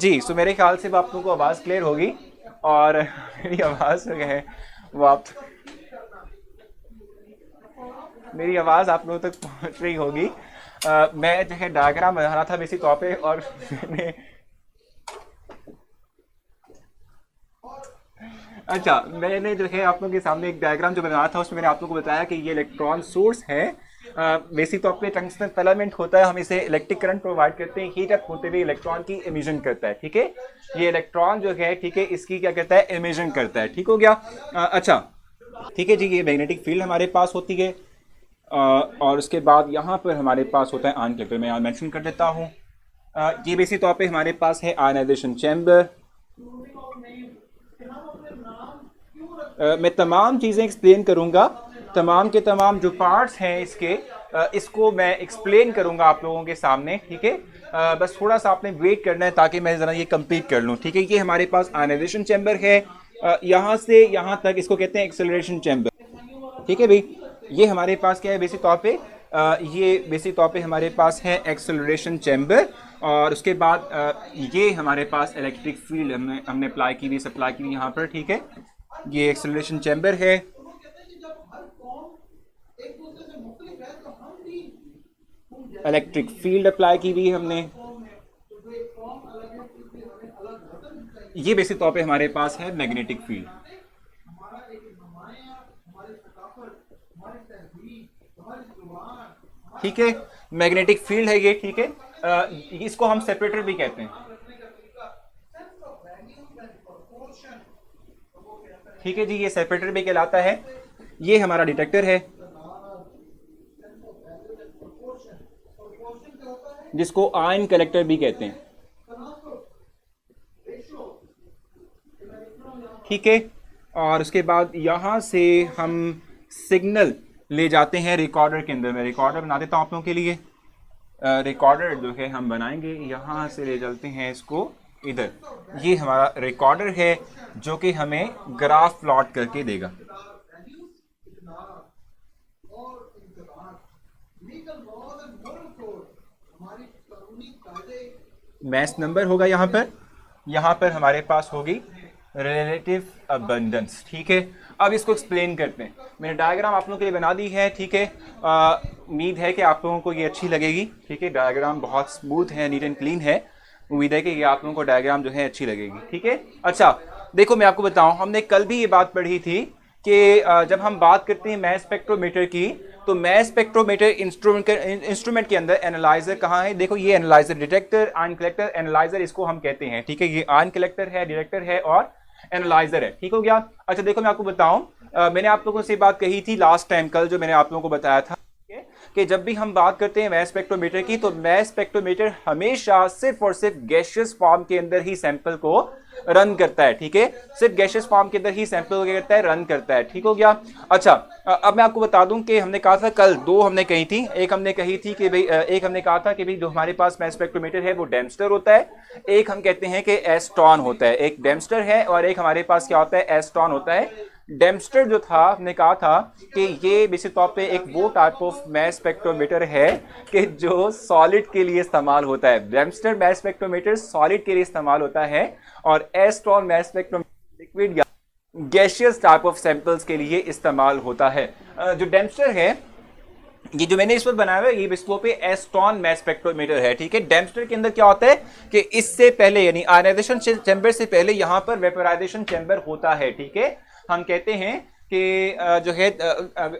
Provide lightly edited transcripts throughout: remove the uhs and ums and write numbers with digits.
जी, सो मेरे ख्याल से अब आप लोगों को आवाज़ क्लियर होगी और मेरी आवाज़ जो है वो आप मेरी आवाज़ आप लोगों तक पहुंच रही होगी। मैं जो है डायग्राम बना रहा था बेसिक तौर पे और मैंने अच्छा मैंने जो है आप लोगों के सामने एक डायग्राम जो बनाया था उसमें मैंने आप लोगों को बताया कि ये इलेक्ट्रॉन सोर्स है। बेसिक तौर पे टंगस्टन फिलामेंट होता है, हम इसे इलेक्ट्रिक करंट प्रोवाइड करते हैं, हीट अप होते हुए इलेक्ट्रॉन की इमिशन करता है। ठीक है, ये इलेक्ट्रॉन जो है ठीक है इसकी क्या करता है, इमिशन करता है। ठीक हो गया। अच्छा ठीक है जी, ये मैग्नेटिक फील्ड हमारे पास होती है। और उसके बाद यहाँ पर हमारे पास होता है आयन कलेक्टर, मैं यहाँ मेंशन कर देता हूँ। ये बेसिक तौर पे हमारे पास है आयनाइजेशन चैम्बर। मैं तमाम चीज़ें एक्सप्लेन करूँगा, तमाम के तमाम जो पार्ट्स हैं इसके इसको मैं एक्सप्लेन करूँगा आप लोगों के सामने। ठीक है, बस थोड़ा सा आपने वेट करना है ताकि मैं ज़रा ये कंप्लीट कर लूँ। ठीक है, ये हमारे पास आयनाइजेशन चैम्बर है। यहाँ से यहाँ तक इसको कहते हैं एक्सेलरेशन चैम्बर। ठीक है भाई, ये हमारे पास क्या है बेसिक तौर पे, ये बेसिक तौर पे हमारे पास है एक्सेलरेशन चैम्बर। और उसके बाद ये हमारे पास इलेक्ट्रिक फील्ड हमने अप्लाई की हुई, सप्लाई की हुई यहाँ पर। ठीक है, ये एक्सेलरेशन चैम्बर है। इलेक्ट्रिक फील्ड अप्लाई की हुई हमने। ये बेसिक तौर पे हमारे पास है मैग्नेटिक फील्ड। ठीक है, मैग्नेटिक फील्ड है ये। ठीक है, इसको हम सेपरेटर भी कहते हैं। ठीक है जी, ये सेपरेटर भी कहलाता है। ये हमारा डिटेक्टर है जिसको आयन कलेक्टर भी कहते हैं। ठीक है, और उसके बाद यहाँ से हम सिग्नल ले जाते हैं रिकॉर्डर के अंदर। मैं रिकॉर्डर बना देता हूँ आप लोगों के लिए। रिकॉर्डर जो है हम बनाएंगे, यहाँ से ले चलते हैं इसको इधर। ये हमारा रिकॉर्डर है जो कि हमें ग्राफ प्लॉट करके देगा। मैस नंबर होगा यहाँ पर हमारे पास होगी रिलेटिव अबंडेंस। ठीक है, अब इसको एक्सप्लेन करते हैं। मैंने डायग्राम आप लोगों के लिए बना दी है। ठीक है, उम्मीद है कि आप लोगों को ये अच्छी लगेगी। ठीक है, डायग्राम बहुत स्मूथ है, नीट एंड क्लीन है। उम्मीद है कि ये आप लोगों को डायग्राम जो है अच्छी लगेगी। ठीक है, अच्छा देखो मैं आपको बताऊं, हमने कल भी ये बात पढ़ी थी कि जब हम बात करते हैं मैस स्पेक्ट्रोमीटर की, तो मैस स्पेक्ट्रोमीटर इंस्ट्रूमेंट के अंदर एनालाइजर कहाँ है? देखो ये analyser, detector, ion collector, analyser इसको हम कहते हैं। ठीक है, ये आयन कलेक्टर है, डिटेक्टर है और एनालाइजर है। ठीक हो गया। अच्छा देखो मैं आपको बताऊं, मैंने आप लोगों से बात कही थी लास्ट टाइम, कल जो मैंने आप लोगों को बताया था कि जब भी हम बात करते हैं मैस स्पेक्ट्रोमीटर की, तो मैस स्पेक्ट्रोमीटर हमेशा सिर्फ और सिर्फ गैशियस फॉर्म के अंदर ही सैंपल को रन करता है। ठीक है, सिर्फ गैशियस फॉर्म के अंदर ही सैंपल को क्या करता है, रन करता है। ठीक हो गया। अच्छा अब मैं आपको बता दूं कि हमने कहा था कल दो हमने कही थी। एक हमने कही थी कि भाई एक हमने कहा था कि भाई जो हमारे पास मैस स्पेक्ट्रोमीटर है वो डेम्स्टर होता है, एक हम कहते हैं कि एस्ट्रॉन होता है। एक डेम्स्टर है और एक हमारे पास क्या होता है, एस्ट्रॉन होता है। डेम्स्टर जो था हमने कहा था कि ये बेसिक तौर पे एक वो टाइप ऑफ मैस स्पेक्ट्रोमीटर है कि जो सॉलिड के लिए इस्तेमाल होता है। डेम्स्टर मैस स्पेक्ट्रोमीटर सॉलिड के लिए इस्तेमाल होता है और एस्ट्रॉन मैस स्पेक्ट्रोमीटर लिक्विड या गैशियस टाइप ऑफ सैंपल्स के लिए इस्तेमाल होता है। जो डेम्स्टर है, ये जो मैंने इस पर बनाया हुआ है, ये विस्फोट पे एस्ट्रॉन मैस स्पेक्ट्रोमीटर है। ठीक है, डेम्स्टर के अंदर क्या होता है कि इससे पहले यानी आयनाइजेशन चैम्बर से पहले यहाँ पर वेपोराइजेशन चैम्बर होता है। ठीक है, हम कहते हैं कि जो है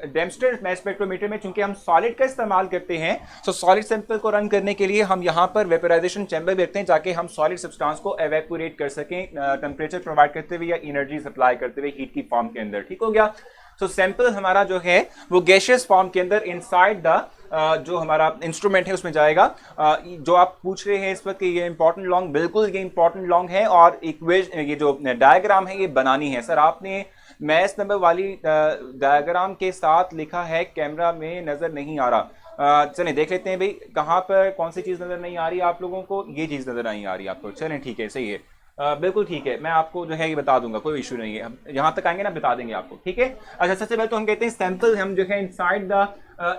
डेम्स्टर मैस स्पेक्ट्रोमीटर में चूंकि हम सॉलिड का इस्तेमाल करते हैं, तो सॉलिड सैंपल को रन करने के लिए हम यहाँ पर वेपोराइजेशन चैम्बर भी रखते हैं ताकि हम सॉलिड सब्सटेंस को एवेपोरेट कर सकें टेम्परेचर प्रोवाइड करते हुए या एनर्जी सप्लाई करते हुए हीट की फॉर्म के अंदर। ठीक हो गया। सो सैंपल हमारा जो है वो गैशियस फॉर्म के अंदर इनसाइड द जो हमारा इंस्ट्रूमेंट है उसमें जाएगा। जो आप पूछ रहे हैं इस वक्त कि ये इंपॉर्टेंट लॉन्ग, बिल्कुल ये इंपॉर्टेंट लॉन्ग है और इक्वेशन ये जो डायग्राम है ये बनानी है। सर आपने मैस नंबर वाली डायग्राम के साथ लिखा है, कैमरा में नजर नहीं आ रहा। चलें देख लेते हैं भाई कहाँ पर कौन सी चीज नजर नहीं आ रही आप लोगों को। ये चीज नजर नहीं आ रही आपको, चलें ठीक है, सही है। बिल्कुल ठीक है, मैं आपको जो है ये बता दूंगा, कोई इशू नहीं है, हम यहाँ तक आएंगे ना बता देंगे आपको, ठीक है। अच्छा, सबसे पहले तो हम कहते हैं सैंपल हम जो है इनसाइड द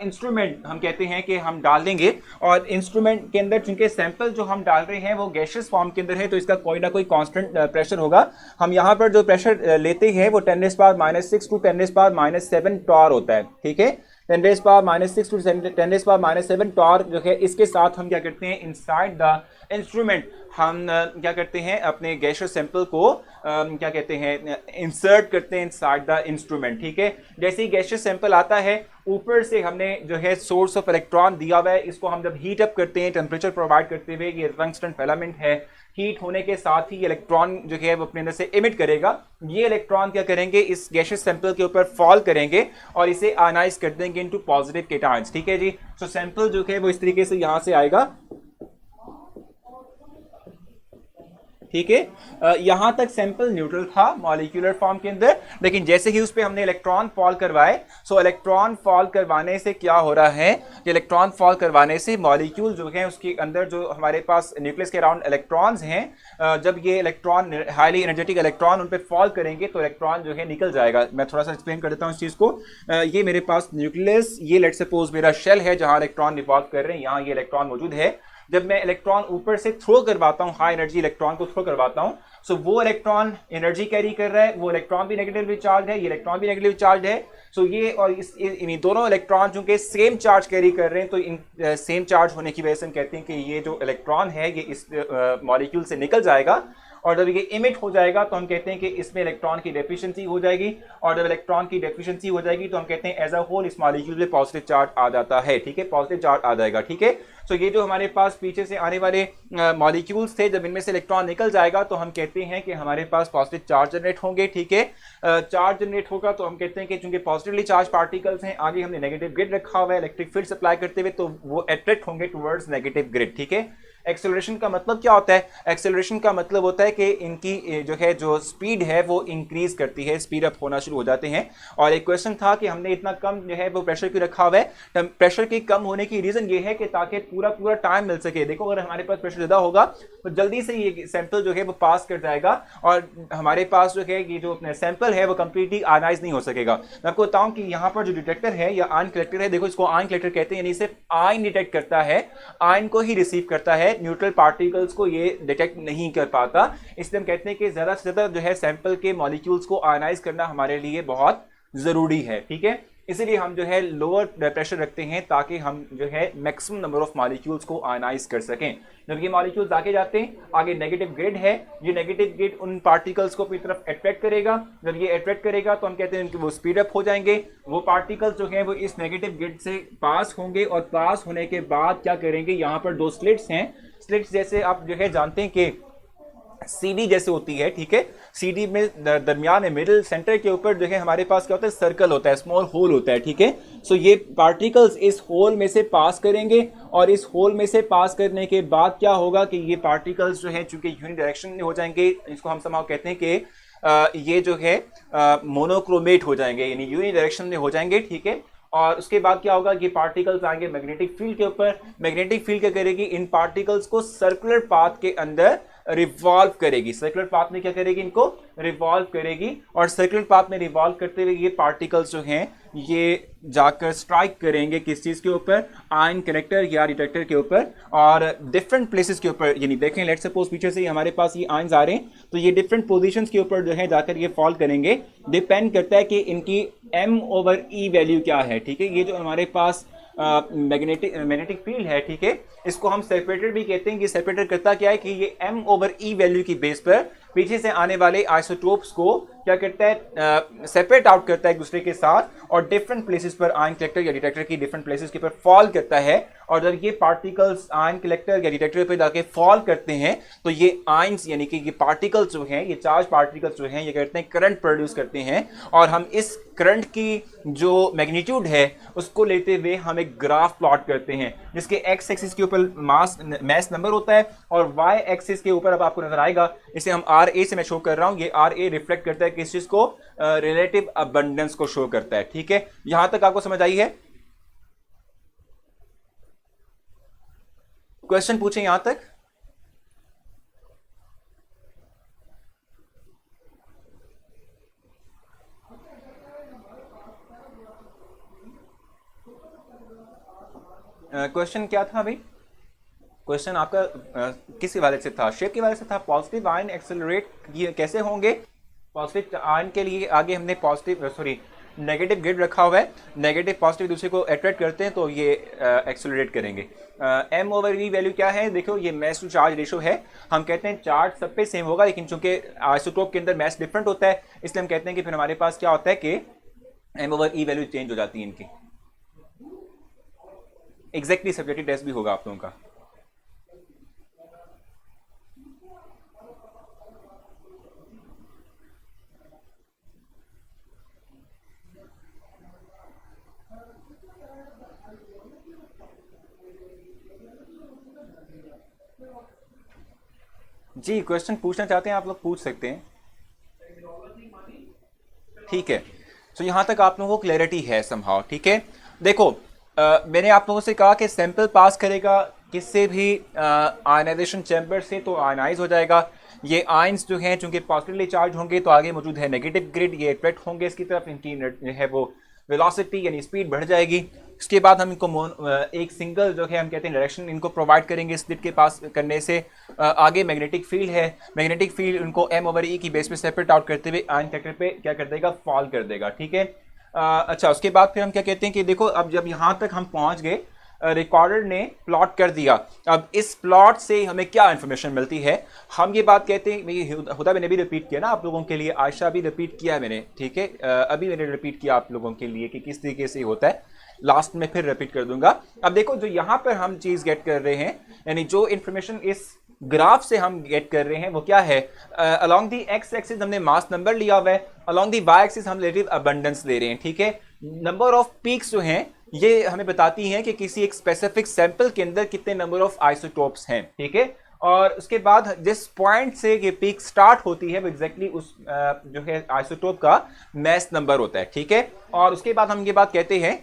इंस्ट्रूमेंट हम कहते हैं कि हम डाल देंगे, और इंस्ट्रूमेंट के अंदर चूंकि सैंपल जो हम डाल रहे हैं वो गैशियस फॉर्म के अंदर है, तो इसका कोई ना कोई कांस्टेंट प्रेशर होगा। हम यहाँ पर जो प्रेशर लेते हैं वो 10⁻⁻⁶ टू 10⁻⁷ टॉर होता है, ठीक है। 10⁻⁻⁶ टू 10⁻⁷ टॉर जो है, इसके साथ हम क्या करते हैं इनसाइड द इंस्ट्रूमेंट हम क्या करते हैं अपने गैशियस सैंपल को क्या कहते हैं इंसर्ट करते हैं इनसाइड द इंस्ट्रूमेंट, ठीक है। जैसे ही गैशियस सैंपल आता है, ऊपर से हमने जो है सोर्स ऑफ इलेक्ट्रॉन दिया हुआ है, इसको हम जब हीट अप करते हैं टेम्परेचर प्रोवाइड करते हुए, ये टंगस्टन फिलामेंट है, हीट होने के साथ ही इलेक्ट्रॉन जो है वो अपने अंदर से इमिट करेगा। ये इलेक्ट्रॉन क्या करेंगे इस गैशियस सैंपल के ऊपर फॉल करेंगे और इसे आयनाइज कर देंगे इनटू पॉजिटिव केटायंस, ठीक है जी। सो सैंपल जो है वो इस तरीके से यहां से आएगा, ठीक है। यहां तक सैंपल न्यूट्रल था मॉलिक्यूलर फॉर्म के अंदर, लेकिन जैसे ही उस पर हमने इलेक्ट्रॉन फॉल करवाए, सो इलेक्ट्रॉन फॉल करवाने से क्या हो रहा है कि इलेक्ट्रॉन फॉल करवाने से मॉलिक्यूल जो है उसके अंदर जो हमारे पास न्यूक्लियस के अराउंड इलेक्ट्रॉन्स हैं, जब ये इलेक्ट्रॉन हाईली एनर्जेटिक इलेक्ट्रॉन उन पर फॉल करेंगे तो इलेक्ट्रॉन जो है निकल जाएगा। मैं थोड़ा सा एक्सप्लेन कर देता हूँ इस चीज को। ये मेरे पास न्यूक्लियस, ये लेट्स सपोज मेरा शेल है जहां इलेक्ट्रॉन रिवॉल्व कर रहे हैं, यहाँ ये इलेक्ट्रॉन मौजूद है। जब मैं इलेक्ट्रॉन ऊपर से थ्रो करवाता हूं, हाई एनर्जी इलेक्ट्रॉन को थ्रो करवाता हूं, सो वो इलेक्ट्रॉन एनर्जी कैरी कर रहा है, वो इलेक्ट्रॉन भी नेगेटिवली चार्ज है, ये इलेक्ट्रॉन भी नेगेटिव चार्ज है। सो ये और इन दोनों इलेक्ट्रॉन चूंकि सेम चार्ज कैरी कर रहे हैं, तो इन सेम चार्ज होने की वजह से हम कहते हैं कि ये जो इलेक्ट्रॉन है ये इस मॉलिक्यूल से निकल जाएगा, और जब ये इमिट हो जाएगा तो हम कहते हैं कि इसमें इलेक्ट्रॉन की डेफिशिएंसी हो जाएगी, और जब इलेक्ट्रॉन की डेफिशिएंसी हो जाएगी तो हम कहते हैं एज अ होल इस मॉलिक्यूल में पॉजिटिव चार्ज आ जाता है, ठीक है, पॉजिटिव चार्ज आ जाएगा, ठीक है। सो ये जो हमारे पास पीछे से आने वाले मॉलिक्यूल्स थे, जब इनमें से इलेक्ट्रॉन निकल जाएगा तो हम कहते हैं कि हमारे पास पॉजिटिव चार्ज जनरेट होंगे, ठीक है। चार्ज जनरेट होगा तो हम कहते हैं कि चूंकि पॉजिटिवली चार्ज पार्टिकल्स हैं, आगे हमने नेगेटिव ग्रिड रखा हुआ है इलेक्ट्रिक फील्ड सप्लाई करते हुए, तो वो अट्रैक्ट होंगे टुवर्ड्स नेगेटिव ग्रिड, ठीक है। एक्सेलरेशन का मतलब क्या होता है? एक्सेलरेशन का मतलब होता है कि इनकी जो है जो स्पीड है वो इंक्रीज करती है, स्पीड अप होना शुरू हो जाते हैं। और एक क्वेश्चन था कि हमने इतना कम जो है वो प्रेशर क्यों रखा हुआ है। प्रेशर की कम होने की रीजन ये है कि ताकि पूरा पूरा टाइम मिल सके। देखो अगर हमारे पास प्रेशर ज्यादा होगा तो जल्दी से ये सैंपल जो है वो पास कर जाएगा, और हमारे पास जो है ये जो अपने सैंपल है वो कंप्लीटली आयनाइज नहीं हो सकेगा। मैं आपको बताऊं कि यहाँ पर जो डिटेक्टर है या आयन कलेक्टर है, देखो इसको आयन कलेक्टर कहते हैं, यानी सिर्फ आयन डिटेक्ट करता है, आयन को ही रिसीव करता है, न्यूट्रल पार्टिकल्स को ये डिटेक्ट नहीं कर पाता। इसलिए हम कहते हैं कि ज्यादा से ज्यादा जो है सैंपल के मॉलिक्यूल्स को आयनाइज करना हमारे लिए बहुत जरूरी है, ठीक है। इसीलिए हम जो है लोअर प्रेशर रखते हैं ताकि हम जो है मैक्सिमम नंबर ऑफ मॉलिक्यूल्स को आयनाइज कर सकें। जब ये मॉलिक्यूल्स आगे जाते हैं, आगे नेगेटिव ग्रिड है, ये नेगेटिव ग्रिड उन पार्टिकल्स को अपनी तरफ अट्रैक्ट करेगा। जब ये अट्रैक्ट करेगा तो हम कहते हैं कि वो स्पीड अप हो जाएंगे, वो पार्टिकल्स जो हैं वो इस नेगेटिव ग्रिड से पास होंगे, और पास होने के बाद क्या करेंगे, यहाँ पर दो स्लिट्स हैं, स्लिट्स जैसे आप जो है जानते हैं कि सीडी जैसे होती है, ठीक है। सीडी में दरमियान में मिडिल सेंटर के ऊपर जो है हमारे पास क्या होता है, सर्कल होता है, स्मॉल होल होता है, ठीक है। सो ये पार्टिकल्स इस होल में से पास करेंगे, और इस होल में से पास करने के बाद क्या होगा कि ये पार्टिकल्स जो है चूंकि यूनि डायरेक्शन में हो जाएंगे, इसको हम समाव कहते हैं कि ये जो है मोनोक्रोमेट हो जाएंगे, यानी यूनि डायरेक्शन में हो जाएंगे, ठीक है। और उसके बाद क्या होगा, ये पार्टिकल्स आएंगे मैग्नेटिक फील्ड के ऊपर। मैग्नेटिक फील्ड क्या करेगी, इन पार्टिकल्स को सर्कुलर पाथ के अंदर रिवॉल्व करेगी। सर्कुलर पाथ में क्या करेगी, इनको रिवॉल्व करेगी, और सर्कुलर पाथ में रिवॉल्व करते हुए ये पार्टिकल्स जो हैं ये जाकर स्ट्राइक करेंगे किस चीज के ऊपर, आयन कलेक्टर या डिटेक्टर के ऊपर, और डिफरेंट प्लेसेस के ऊपर। यानी देखें लेट्स सपोज पीछे से हमारे पास ये आयन्स आ रहे हैं, तो ये डिफरेंट पोजीशंस के ऊपर जो है जाकर ये फॉल करेंगे। डिपेंड करता है कि इनकी m/e वैल्यू क्या है, ठीक है। ये जो हमारे पास मैग्नेटिक फील्ड है, ठीक है, इसको हम सेपरेटर भी कहते हैं। कि सेपरेटर करता क्या है कि ये m/e वैल्यू की बेस पर पीछे से आने वाले आइसोटोप्स को क्या करता है, सेपरेट आउट करता है एक दूसरे के साथ, और डिफरेंट प्लेसेस पर आयन कलेक्टर या डिटेक्टर की डिफरेंट प्लेसेस के ऊपर फॉल करता है। और जब ये पार्टिकल्स आयन कलेक्टर या डिटेक्टर पे जाके फॉल करते हैं तो ये आयंस यानी कि ये पार्टिकल्स जो हैं, ये चार्ज पार्टिकल्स जो हैं, ये करते हैं करंट प्रोड्यूस करते हैं, और हम इस करंट की जो मैग्नीट्यूड है उसको लेते हुए हम एक ग्राफ प्लॉट करते हैं, जिसके एक्स एक्सिस के ऊपर मैस नंबर होता है, और वाई एक्सिस के ऊपर अब आपको नजर आएगा, इसे हम RA से मैं शो कर रहा हूं। ये RA रिफ्लेक्ट करता है किस चीज को, रिलेटिव अबंडेंस को शो करता है, ठीक है। यहां तक आपको समझ आई है? क्वेश्चन पूछे यहां तक? क्वेश्चन क्या था भाई? क्वेश्चन आपका किस वाले से था? शेप के वाले से था। पॉजिटिव आयन एक्सेलरेट कैसे होंगे? पॉजिटिव आयन के लिए आगे हमने पॉजिटिव सॉरी नेगेटिव ग्रिड रखा हुआ है, नेगेटिव पॉजिटिव दूसरे को अट्रैक्ट करते हैं तो ये एक्सेलरेट करेंगे। एम ओवर वी वैल्यू क्या है? देखो ये मैस टू चार्ज रेशो है। हम कहते हैं चार्ज सब पे सेम होगा, लेकिन चूंकि आइसोटोप के अंदर मैस डिफरेंट होता है, इसलिए हम कहते हैं कि फिर हमारे पास क्या होता है कि M over E value change हो जाती है इनकी। एग्जैक्टली सब्जेक्टिव टेस्ट भी होगा आप लोगों का। जी क्वेश्चन पूछना चाहते हैं आप लोग पूछ सकते हैं, ठीक है। तो यहां तक आप लोगों को क्लैरिटी है समहाउ, ठीक है। देखो मैंने आप लोगों से कहा कि सैंपल पास करेगा किससे भी आयनाइजेशन चैम्बर से, तो आयनाइज हो जाएगा। ये आयंस जो हैं चूंकि पॉजिटिवली चार्ज होंगे तो आगे मौजूद है नेगेटिव ग्रिड, ये अट्रैक्ट होंगे इसकी तरफ, इनकी जो है वो वेलोसिटी यानी स्पीड बढ़ जाएगी। इसके बाद हम इनको एक सिंगल जो है हम कहते हैं डायरेक्शन इनको प्रोवाइड करेंगे स्लिट के पास करने से। आगे मैग्नेटिक फील्ड है, मैग्नेटिक फील्ड उनको एम ओवर ई की बेस पे सेपरेट आउट करते हुए आयन फैक्टर पे क्या कर देगा? फॉल कर देगा, ठीक है। अच्छा उसके बाद फिर हम क्या कहते हैं कि देखो अब जब यहाँ तक हम पहुँच गए, रिकॉर्डर ने प्लॉट कर दिया, अब इस प्लॉट से हमें क्या इंफॉर्मेशन मिलती है? हम ये बात कहते हैं, हुदा मैंने भी रिपीट किया ना आप लोगों के लिए, आयशा भी रिपीट किया मैंने, ठीक है। अभी मैंने रिपीट किया आप लोगों के लिए कि किस तरीके से होता है, लास्ट में फिर रिपीट कर दूंगा। अब देखो जो यहाँ पर हम चीज गेट कर रहे हैं, यानी जो इंफॉर्मेशन इस ग्राफ से हम गेट कर रहे हैं वो क्या है? अलोंग दी एक्स एक्सिस हमने मास नंबर लिया हुआ है, अलोंग दी वाई एक्सिस हम रिलेटिव अबंडेंस ले रहे हैं, ठीक है। नंबर ऑफ पीक्स जो हैं ये हमें बताती हैं कि किसी एक स्पेसिफिक सैंपल के अंदर कितने नंबर ऑफ आइसोटोप्स हैं, ठीक है। और उसके बाद जिस पॉइंट से ये पीक स्टार्ट होती है वो एग्जैक्टली उस जो है आइसोटोप का मैस नंबर होता है, ठीक है। और उसके बाद हम ये बात कहते हैं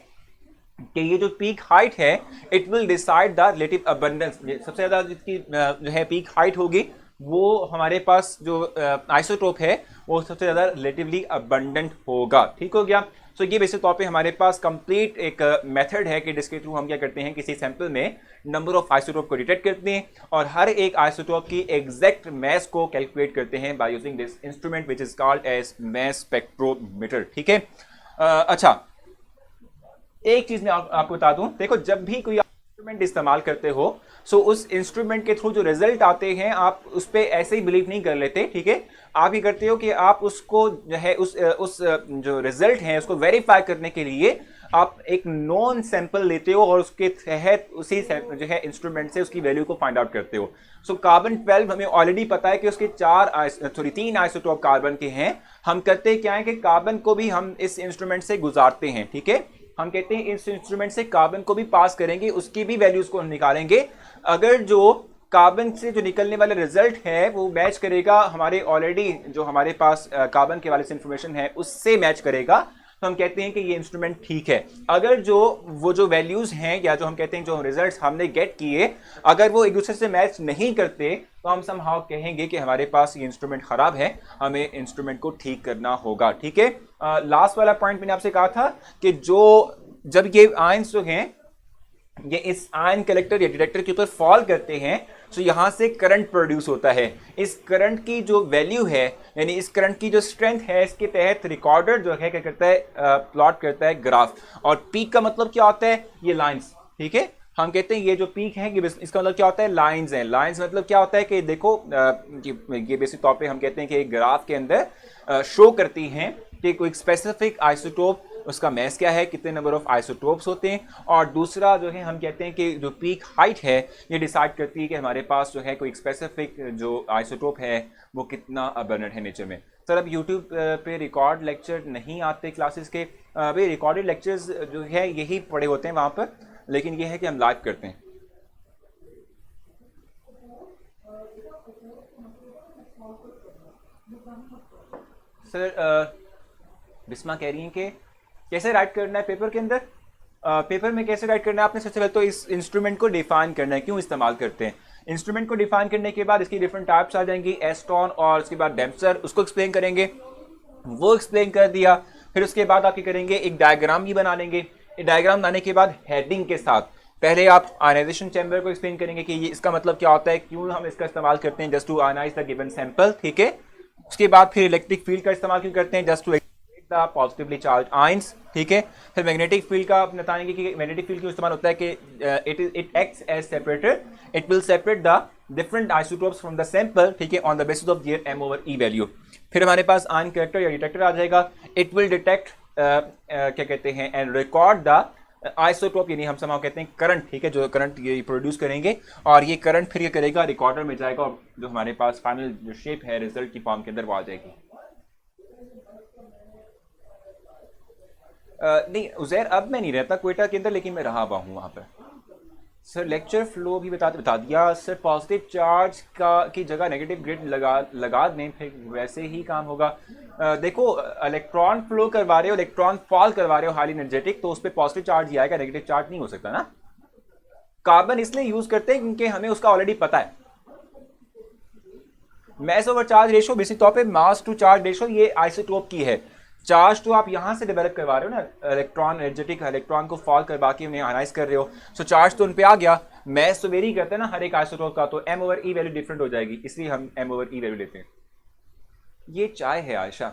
कि ये जो पीक हाइट है it will decide the relative abundance. सबसे ज्यादा जिसकी जो है पीक हाइट होगी वो हमारे पास जो आइसोटोप है वो सबसे ज्यादा रिलेटिवली अबंडेंट होगा, ठीक हो गया। सो ये बेसिक तौर पे हमारे पास कंप्लीट एक मेथड है कि जिसके थ्रू हम क्या करते हैं, किसी सैंपल में नंबर ऑफ आइसोटोप को डिटेक्ट करते हैं और हर एक आइसोटोप की एग्जैक्ट मैस को कैलकुलेट करते हैं by using this instrument which is called as mass spectrometer, ठीक है। अच्छा एक चीज मैं आपको बता दूं, देखो जब भी कोई इंस्ट्रूमेंट इस्तेमाल करते हो सो उस इंस्ट्रूमेंट के थ्रू जो रिजल्ट आते हैं आप उस पर ऐसे ही बिलीव नहीं कर लेते, ठीक है। आप ये करते हो कि आप उसको जो है उस जो रिजल्ट है उसको वेरीफाई करने के लिए आप एक नॉन सैंपल लेते हो और उसके तहत उसी जो है इंस्ट्रूमेंट से उसकी वैल्यू को फाइंड आउट करते हो। सो कार्बन 12 हमें ऑलरेडी पता है कि उसके 3 आइसोटोप कार्बन के हैं। हम करते क्या है कि कार्बन को भी हम इस इंस्ट्रूमेंट से गुजारते हैं, ठीक है। हम कहते हैं इस इंस्ट्रूमेंट से कार्बन को भी पास करेंगे, उसकी भी वैल्यूज को निकालेंगे। अगर जो कार्बन से जो निकलने वाला रिजल्ट है वो मैच करेगा हमारे ऑलरेडी जो हमारे पास कार्बन के वाले से इंफॉर्मेशन है उससे मैच करेगा, तो हम कहते हैं कि ये इंस्ट्रूमेंट ठीक है। अगर वो जो वैल्यूज हैं या जो हम कहते हैं जो रिजल्ट्स हमने गेट किए अगर वो एक दूसरे से मैच नहीं करते तो हम समहाउ कहेंगे कि हमारे पास ये इंस्ट्रूमेंट खराब है, हमें इंस्ट्रूमेंट को ठीक करना होगा, ठीक है। लास्ट वाला पॉइंट मैंने आपसे कहा था कि जब ये आयंस जो हैं ये इस आयन कलेक्टर या डिटेक्टर के ऊपर फॉल करते हैं तो यहां से करंट प्रोड्यूस होता है। इस करंट की जो वैल्यू है यानी इस करंट की जो स्ट्रेंथ है इसके तहत रिकॉर्डर जो है क्या करता है, प्लॉट करता है ग्राफ। और पीक का मतलब क्या होता है? ये लाइंस, ठीक है। हम कहते हैं ये जो पीक है इसका मतलब क्या होता है? लाइंस है। लाइंस मतलब क्या होता है कि देखो ये बेसिक तौर पे हम कहते हैं कि एक ग्राफ के अंदर शो करती हैं कि कोई स्पेसिफिक आइसोटोप उसका मैस क्या है, कितने नंबर ऑफ आइसोटोप्स होते हैं। और दूसरा जो है हम कहते हैं कि जो पीक हाइट है ये डिसाइड करती है कि हमारे पास जो है कोई स्पेसिफिक जो आइसोटोप है वो कितना अबंडेंट है नेचर में। सर अब यूट्यूब पे रिकॉर्ड लेक्चर नहीं आते क्लासेस के, भाई रिकॉर्डेड लेक्चर्स जो है यही पड़े होते हैं वहाँ पर, लेकिन ये है कि हम लाइव करते हैं। सर बिस्मा कह रही हैं कि कैसे राइट करना है पेपर के अंदर? पेपर में कैसे राइट करना है? आपने सबसे पहले तो इस इंस्ट्रूमेंट को डिफाइन करना है, क्यों इस्तेमाल करते हैं। इंस्ट्रूमेंट को डिफाइन करने के बाद इसकी डिफरेंट टाइप्स आ जाएंगी, एस्टॉन और उसके बाद डेम्पसर, उसको एक्सप्लेन करेंगे। वो एक्सप्लेन कर दिया फिर उसके बाद आप क्या करेंगे, एक डायग्राम भी बना लेंगे। डायग्राम बनाने के बाद हेडिंग के साथ पहले आप आयनाइजेशन चैम्बर को एक्सप्लेन करेंगे कि ये इसका मतलब क्या होता है, क्यों हम इसका इस्तेमाल करते हैं, just to ionise the given sample, ठीक है। उसके बाद फिर इलेक्ट्रिक फील्ड का इस्तेमाल क्यों करते हैं, just to the positively charge ions, ठीक है। फिर मैग्नेटिक फील्ड का बताएंगे कि मैग्नेटिक फील्ड क्यों इस्तेमाल होता है कि it acts as separator, it will separate the different isotopes from the sample, ठीक है, on the basis of their m/e value. फिर हमारे पास आयन कलेक्टर या डिटेक्टर आ जाएगा, इट विल डिटेक्ट क्या कहते हैं एंड रिकॉर्ड द आइसोटोप, यानी हम समाव कहते हैं करंट, ठीक है, जो करंट ये प्रोड्यूस करेंगे और ये करंट फिर ये करेगा रिकॉर्डर में जाएगा और जो हमारे पास फाइनल जो शेप है रिजल्ट की फॉर्म के अंदर वो आ जाएगी। नहीं उजैर, अब मैं नहीं रहता क्वेटा के अंदर, लेकिन मैं रहा हुआ हूँ वहाँ पर। सर लेक्चर फ्लो भी बता दिया सर, पॉजिटिव चार्ज का की जगह नेगेटिव ग्रिड लगा दें, फिर वैसे ही काम होगा। देखो इलेक्ट्रॉन फ्लो करवा रहे हो, इलेक्ट्रॉन फॉल करवा रहे हो हाईली एनर्जेटिक, तो उस पर पॉजिटिव चार्ज ही आएगा, नेगेटिव चार्ज नहीं हो सकता ना। कार्बन इसलिए यूज करते हैं क्योंकि हमें उसका ऑलरेडी पता है, मास ओवर चार्ज रेशो, बेसिक तौर पे मास टू चार्ज रेशो ये आइसोटोप की है। चार्ज तो आप यहां से डेवलप करवा रहे हो ना, इलेक्ट्रॉन एनर्जेटिक इलेक्ट्रॉन को फॉल करवा के उन्हें आयनाइज कर रहे हो, सो चार्ज तो उन पे आ गया, मैस तो वेरी करते हैं ना हर एक आइसोटोप का, तो m/e वैल्यू डिफरेंट हो जाएगी, इसलिए हम m/e वैल्यू लेते हैं। ये चाय है आयशा।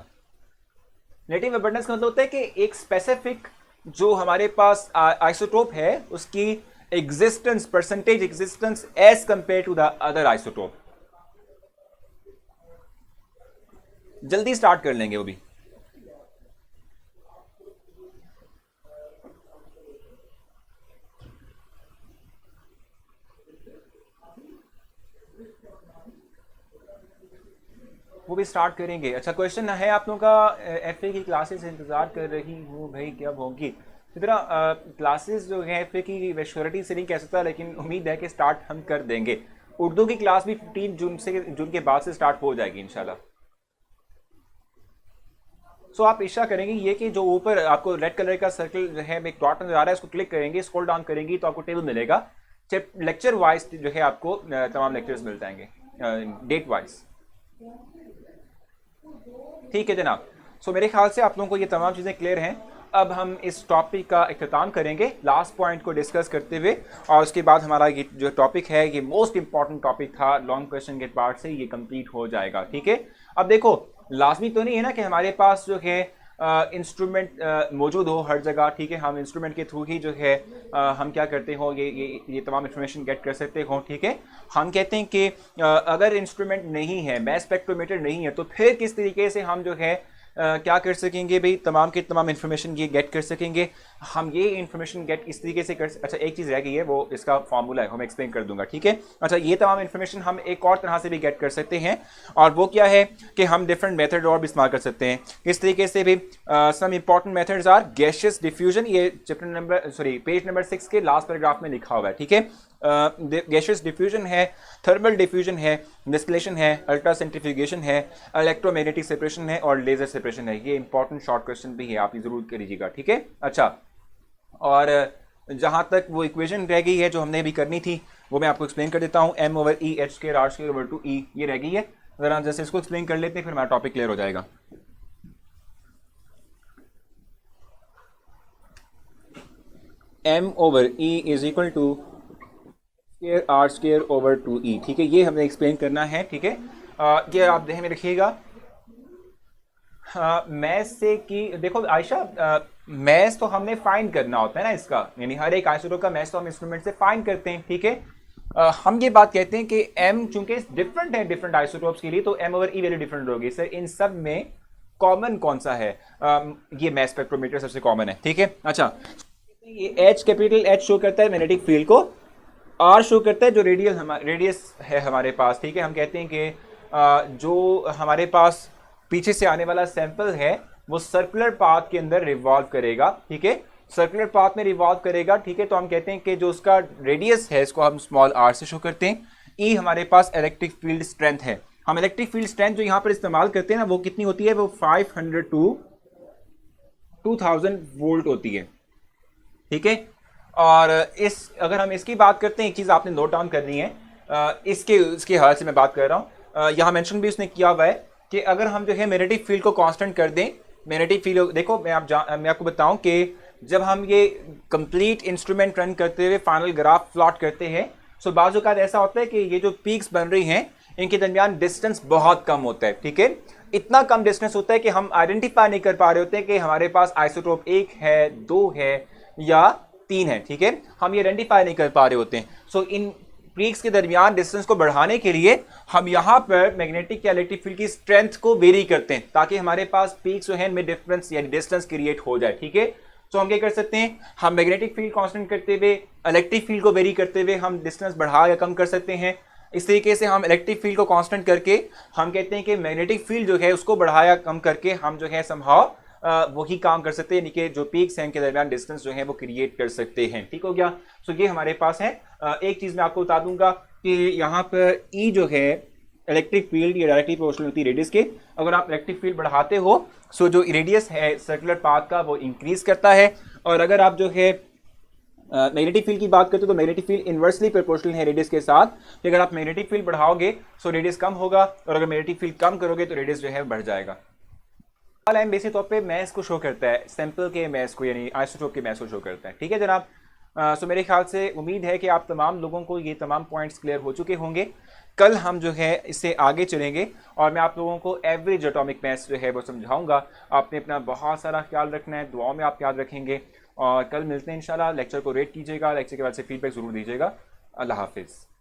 नेगेटिव अबंडेंस का मतलब होता है कि एक स्पेसिफिक जो हमारे पास आइसोटोप है उसकी existence, percentage existence as compare to the other isotope. जल्दी स्टार्ट कर लेंगे वो भी। वो भी स्टार्ट करेंगे। अच्छा क्वेश्चन है आप लोगों का, एफए की क्लासेस इंतजार कर रही हूँ भाई कब होंगी। तो तरह क्लासेस जो है एफए की वेश्योरिटी से नहीं कह सकता, लेकिन उम्मीद है कि स्टार्ट हम कर देंगे। उर्दू की क्लास भी 15 जून के बाद से स्टार्ट हो जाएगी इंशाल्लाह। सो आप इशा करेंगे ये कि जो ऊपर आपको रेड कलर का सर्कल है एक डॉट नजर आ रहा है, उसको क्लिक करेंगे, स्क्रॉल डाउन करेंगी तो आपको टेबल मिलेगा, लेक्चर वाइज जो है आपको तमाम लेक्चर्स मिल जाएंगे डेट वाइज, ठीक है जनाब। सो मेरे ख्याल से आप लोगों को ये तमाम चीज़ें क्लियर हैं। अब हम इस टॉपिक का इख्तिताम करेंगे लास्ट पॉइंट को डिस्कस करते हुए, और उसके बाद हमारा ये जो टॉपिक है ये मोस्ट इंपॉर्टेंट टॉपिक था लॉन्ग क्वेश्चन गेट पार्ट से, ये कंप्लीट हो जाएगा, ठीक है। अब देखो लाजमी तो नहीं है ना कि हमारे पास जो है इंस्ट्रूमेंट मौजूद हो हर जगह, ठीक है। हम इंस्ट्रूमेंट के थ्रू ही जो है हम क्या करते हो ये तमाम इंफॉर्मेशन गेट कर सकते हो, ठीक है। हम कहते हैं कि अगर इंस्ट्रूमेंट नहीं है, मास स्पेक्ट्रोमीटर नहीं है, तो फिर किस तरीके से हम जो है क्या कर सकेंगे भाई, तमाम के तमाम इन्फॉर्मेशन ये गेट कर सकेंगे। हम ये इन्फॉर्मेशन गेट इस तरीके से कर, अच्छा एक चीज़ रह गई है, वो इसका फॉर्मूला है, हम एक्सप्लेन कर दूंगा, ठीक है। अच्छा ये तमाम इन्फॉर्मेशन हम एक और तरह से भी गेट कर सकते हैं, और वो क्या है कि हम डिफरेंट मेथड और भी इस्तेमाल कर सकते हैं। किस तरीके से भी some important methods are gaseous diffusion, ये चैप्टर नंबर पेज नंबर 6 के लास्ट पैराग्राफ में लिखा हुआ है, ठीक है। गैसियस डिफ्यूजन है, थर्मल डिफ्यूजन है, डिस्टिलेशन है, अल्ट्रा सेंट्रीफ्यूगेशन है, इलेक्ट्रोमैग्नेटिक सेपरेशन है और लेजर सेपरेशन है। ये इंपॉर्टेंट शॉर्ट क्वेश्चन भी है, आप ये जरूर करिएगा, ठीक है। अच्छा और जहाँ तक वो इक्वेशन रह गई है जो हमने भी करनी थी वो मैं आपको एक्सप्लेन कर देता हूँ, m/e h² r²/2e ये रह गई है। ज़रा जैसे इसको एक्सप्लेन कर लेते हैं फिर हमारा टॉपिक क्लियर हो जाएगा। m/e is equal to r²/2e, ठीक है। ये हमने एक्सप्लेन करना है, ठीक है। ये आप ध्यान में रखिएगा। मैथ से कि देखो आयशा, मैथ तो हमने फाइंड करना होता है ना इसका, यानी हर एक आइसोटोप का मैथ तो हम इंस्ट्रूमेंट से फाइंड करते हैं, ठीक है। हम ये बात कहते हैं कि m चूंकि डिफरेंट है डिफरेंट आइसोटोप्स के लिए, तो m/e वैल्यू डिफरेंट होगी। सर इन सब में कॉमन कौन सा है? ये मैथ स्पेक्ट्रोमीटर सबसे कॉमन है, ठीक है। अच्छा ये H कैपिटल H शो करता है मैग्नेटिक फील्ड को, R शो करता है जो रेडियस है हमारे पास, ठीक है। हम कहते हैं कि जो हमारे पास पीछे से आने वाला सैंपल है वो सर्कुलर पाथ के अंदर रिवॉल्व करेगा, ठीक है, सर्कुलर पाथ में रिवॉल्व करेगा, ठीक है। तो हम कहते हैं कि जो उसका रेडियस है इसको हम स्मॉल r से शो करते हैं। E हमारे पास इलेक्ट्रिक फील्ड स्ट्रेंथ है। हम इलेक्ट्रिक फील्ड स्ट्रेंथ जो यहाँ पर इस्तेमाल करते हैं ना वो कितनी होती है, वो 500 टू 2000 वोल्ट होती है, ठीक है। और इस अगर हम इसकी बात करते हैं, एक चीज़ आपने नोट डाउन करनी है, इसके हाल से मैं बात कर रहा हूँ, यहाँ मेंशन भी उसने किया हुआ है कि अगर हम जो है मैग्नेटिक फील्ड को कांस्टेंट कर दें, मैग्नेटिक फील्ड देखो मैं आपको बताऊं कि जब हम ये कंप्लीट इंस्ट्रूमेंट रन करते हुए फाइनल ग्राफ प्लॉट करते हैं, सो बाज़ औक़ात ऐसा होता है कि ये जो पीक्स बन रही हैं इनके दरमियान डिस्टेंस बहुत कम होता है, ठीक है। इतना कम डिस्टेंस होता है कि हम आइडेंटिफाई नहीं कर पा रहे होते हैं कि हमारे पास आइसोटोप 1 है, 2 है या 3 है, ठीक है। हम ये आइडेंटिफाई नहीं कर पा रहे होते हैं। सो इन पीक्स के दरमियान डिस्टेंस को बढ़ाने के लिए हम यहाँ पर मैग्नेटिक या इलेक्ट्रिक फील्ड की स्ट्रेंथ को वेरी करते हैं ताकि हमारे पास पीक्स जो है में डिफरेंस यानी डिस्टेंस क्रिएट हो जाए, ठीक है। तो हम क्या कर सकते हैं, हम मैग्नेटिक फील्ड कांस्टेंट करते हुए इलेक्ट्रिक फील्ड को वेरी करते हुए हम डिस्टेंस बढ़ा या कम कर सकते हैं। इस तरीके से हम इलेक्ट्रिक फील्ड को कांस्टेंट करके हम कहते हैं कि मैग्नेटिक फील्ड जो है उसको बढ़ाया कम करके हम जो है समहाउ वही काम कर सकते हैं, यानी कि जो पीक्स हैं इनके दरमियान डिस्टेंस जो है वो क्रिएट कर सकते हैं, ठीक हो गया। सो ये हमारे पास है। एक चीज़ मैं आपको बता दूंगा कि यहाँ पर ई जो है इलेक्ट्रिक फील्ड ये डायरेक्टली प्रोपोर्शनल होती है रेडियस के। अगर आप इलेक्ट्रिक फील्ड बढ़ाते हो सो जो रेडियस है सर्कुलर पाथ का वो इंक्रीज करता है, और अगर आप जो है मैग्नेटिक फील्ड की बात करते हो तो मैग्नेटिक फील्ड इन्वर्सली प्रोपोर्शनल है रेडियस के साथ, कि अगर आप मैग्नेटिक फील्ड बढ़ाओगे सो रेडियस कम होगा, और अगर मैग्नेटिक फील्ड कम करोगे तो रेडियस जो है बढ़ जाएगा। लाइन बेसिक तौर पे मैथ्स को शो करता है, सैंपल के मैथ्स को यानी आइसोटोप के मैथ्स को शो करता है, ठीक है जनाब। सो मेरे ख्याल से उम्मीद है कि आप तमाम लोगों को ये तमाम पॉइंट्स क्लियर हो चुके होंगे। कल हम जो है इससे आगे चलेंगे और मैं आप लोगों को एवरेज एटॉमिक मैथ्स जो है वो समझाऊंगा। आपने अपना बहुत सारा ख्याल रखना है, दुआओं में आप याद रखेंगे, और कल मिलते हैं इंशाल्लाह। लेक्चर को रेट कीजिएगा, लेक्चर के बाद से फीडबैक ज़रूर दीजिएगा। अल्लाह हाफिज़।